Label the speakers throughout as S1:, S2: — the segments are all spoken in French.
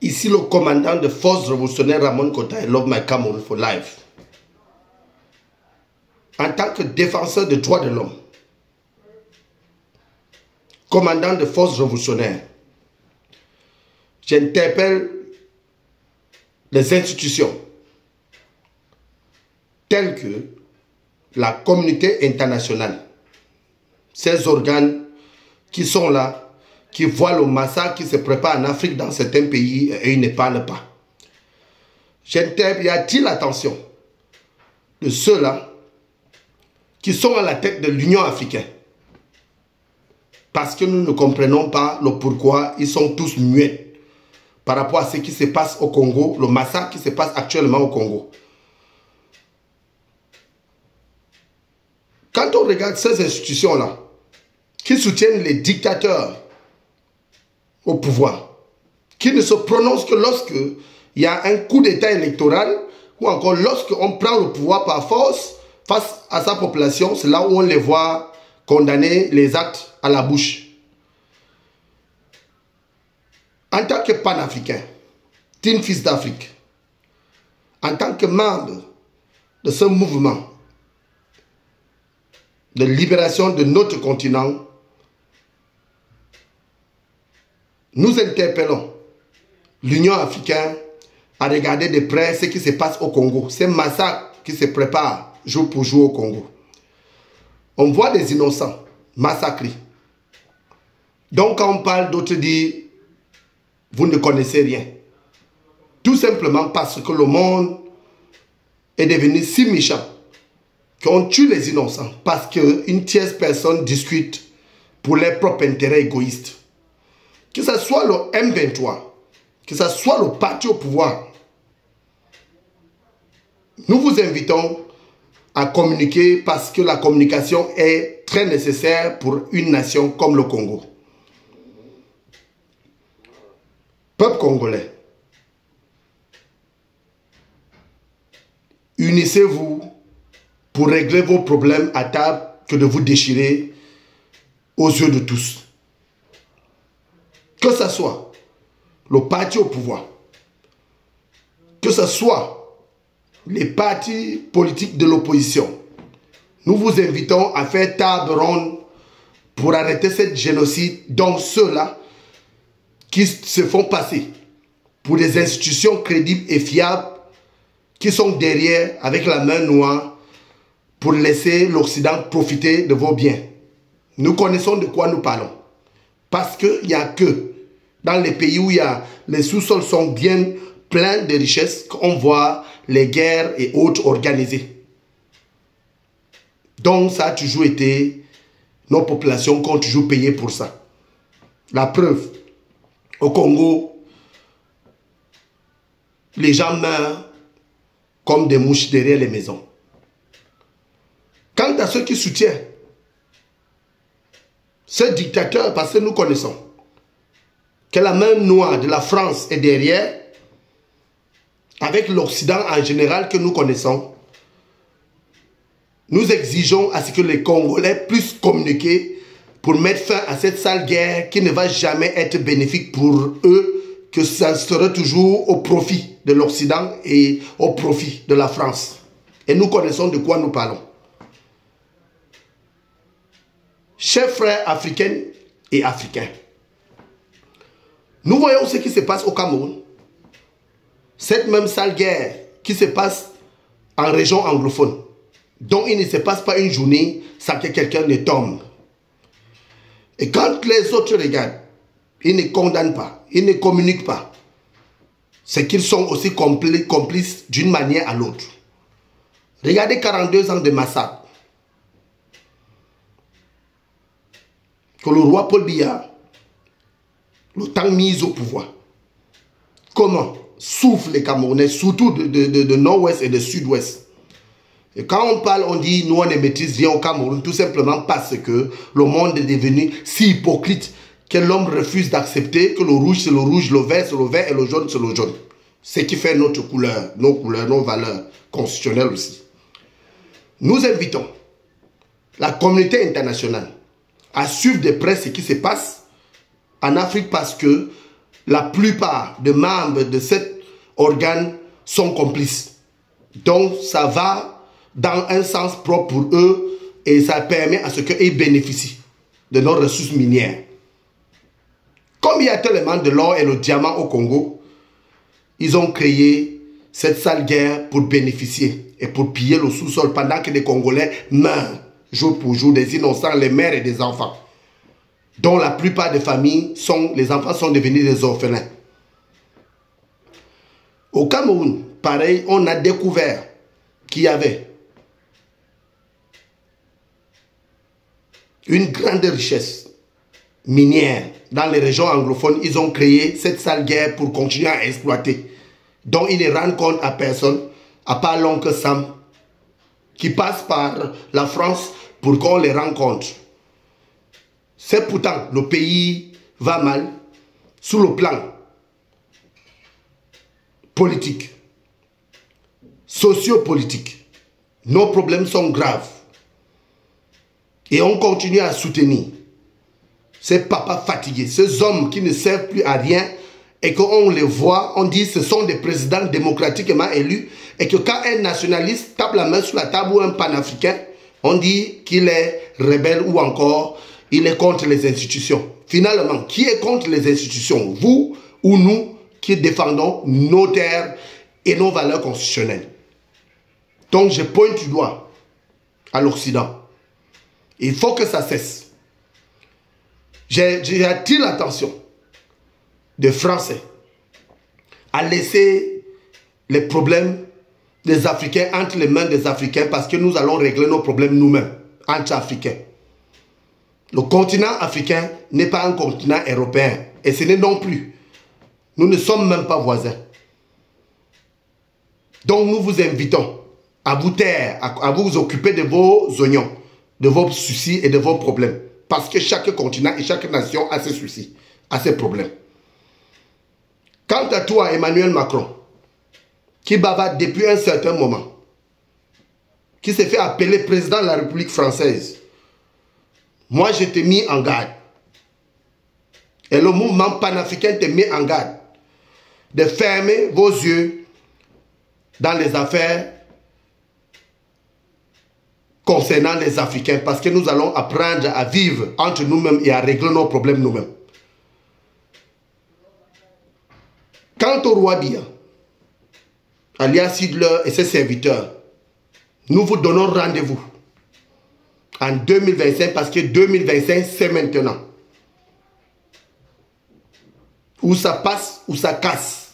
S1: Ici, le commandant de force révolutionnaire Ramon Kota, I love my Cameroon for life. En tant que défenseur des droits de l'homme, commandant de force révolutionnaire, j'interpelle les institutions telles que la communauté internationale, ces organes qui sont là, qui voient le massacre qui se prépare en Afrique dans certains pays et ils ne parlent pas. J'attire l'attention de ceux-là qui sont à la tête de l'Union africaine. Parce que nous ne comprenons pas le pourquoi ils sont tous muets par rapport à ce qui se passe au Congo, le massacre qui se passe actuellement au Congo. Quand on regarde ces institutions-là, qui soutiennent les dictateurs au pouvoir, qui ne se prononcent que lorsque il y a un coup d'état électoral ou encore lorsqu'on prend le pouvoir par force face à sa population, c'est là où on les voit condamner les actes à la bouche. En tant que panafricain, digne fils d'Afrique, en tant que membre de ce mouvement de libération de notre continent, nous interpellons l'Union africaine à regarder de près ce qui se passe au Congo, ces massacres qui se préparent jour pour jour au Congo. On voit des innocents massacrés. Donc quand on parle, d'autres disent, vous ne connaissez rien. Tout simplement parce que le monde est devenu si méchant qu'on tue les innocents parce qu'une tierce personne discute pour leurs propres intérêts égoïstes. Que ce soit le M23, que ce soit le parti au pouvoir, nous vous invitons à communiquer parce que la communication est très nécessaire pour une nation comme le Congo. Peuple congolais, unissez-vous pour régler vos problèmes à table que de vous déchirer aux yeux de tous. Que ce soit le parti au pouvoir, que ce soit les partis politiques de l'opposition, nous vous invitons à faire table ronde pour arrêter cette génocide dont ceux-là qui se font passer pour des institutions crédibles et fiables qui sont derrière avec la main noire pour laisser l'Occident profiter de vos biens. Nous connaissons de quoi nous parlons. Parce qu'il n'y a que dans les pays où les sous-sols sont bien pleins de richesses qu'on voit les guerres et autres organisées. Donc ça a toujours été, nos populations qui ont toujours payé pour ça. La preuve, au Congo, les gens meurent comme des mouches derrière les maisons. Quant à ceux qui soutiennent ce dictateur, parce que nous connaissons que la main noire de la France est derrière, avec l'Occident en général que nous connaissons, nous exigeons à ce que les Congolais puissent communiquer pour mettre fin à cette sale guerre qui ne va jamais être bénéfique pour eux, que ça sera toujours au profit de l'Occident et au profit de la France. Et nous connaissons de quoi nous parlons. Chers frères africains et africains, nous voyons ce qui se passe au Cameroun. Cette même sale guerre qui se passe en région anglophone, dont il ne se passe pas une journée sans que quelqu'un ne tombe. Et quand les autres regardent, ils ne condamnent pas, ils ne communiquent pas. C'est qu'ils sont aussi complices d'une manière à l'autre. Regardez 42 ans de massacre. Que le roi Paul Biya, le temps mis au pouvoir, comment souffrent les Camerounais, surtout de nord-ouest et de sud-ouest. Et quand on parle, on dit, nous on ne maîtrise rien au Cameroun, tout simplement parce que le monde est devenu si hypocrite que l'homme refuse d'accepter que le rouge c'est le rouge, le vert c'est le vert et le jaune c'est le jaune. Ce qui fait notre couleur, nos valeurs constitutionnelles aussi. Nous invitons la communauté internationale à suivre de près ce qui se passe en Afrique parce que la plupart des membres de cet organe sont complices. Donc, ça va dans un sens propre pour eux et ça permet à ce qu'ils bénéficient de nos ressources minières. Comme il y a tellement de l'or et le diamant au Congo, ils ont créé cette sale guerre pour bénéficier et pour piller le sous-sol pendant que les Congolais meurent jour pour jour, des innocents, les mères et des enfants, dont la plupart des familles, les enfants sont devenus des orphelins. Au Cameroun, pareil, on a découvert qu'il y avait une grande richesse minière dans les régions anglophones. Ils ont créé cette sale guerre pour continuer à exploiter, dont ils ne rendent compte à personne, à part l'oncle Sam, qui passe par la France pour qu'on les rencontre. C'est pourtant le pays va mal sur le plan politique, sociopolitique. Nos problèmes sont graves. Et on continue à soutenir ces papas fatigués, ces hommes qui ne servent plus à rien et qu'on les voit, on dit que ce sont des présidents démocratiquement élus et que quand un nationaliste tape la main sur la table ou un panafricain, on dit qu'il est rebelle ou encore il est contre les institutions. Finalement, qui est contre les institutions? Vous ou nous qui défendons nos terres et nos valeurs constitutionnelles? Donc je pointe du doigt à l'Occident. Il faut que ça cesse. J'attire l'attention des Français à laisser les problèmes des Africains entre les mains des Africains parce que nous allons régler nos problèmes nous-mêmes, entre Africains. Le continent africain n'est pas un continent européen et ce n'est non plus. Nous ne sommes même pas voisins. Donc nous vous invitons à vous taire, à vous occuper de vos oignons, de vos soucis et de vos problèmes. Parce que chaque continent et chaque nation a ses soucis, a ses problèmes. Quant à toi, Emmanuel Macron, qui bavarde depuis un certain moment, qui s'est fait appeler président de la République française, moi je t'ai mis en garde. Et le mouvement panafricain t'a mis en garde de fermer vos yeux dans les affaires concernant les Africains, parce que nous allons apprendre à vivre entre nous-mêmes et à régler nos problèmes nous-mêmes. Quant au roi Biya, alias Hitler et ses serviteurs, nous vous donnons rendez-vous en 2025, parce que 2025 c'est maintenant. Où ça passe, où ça casse.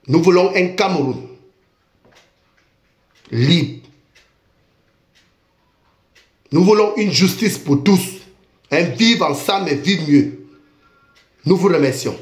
S1: Nous voulons un Cameroun libre. Nous voulons une justice pour tous. Un vivre ensemble et vivre mieux. Nous vous remercions.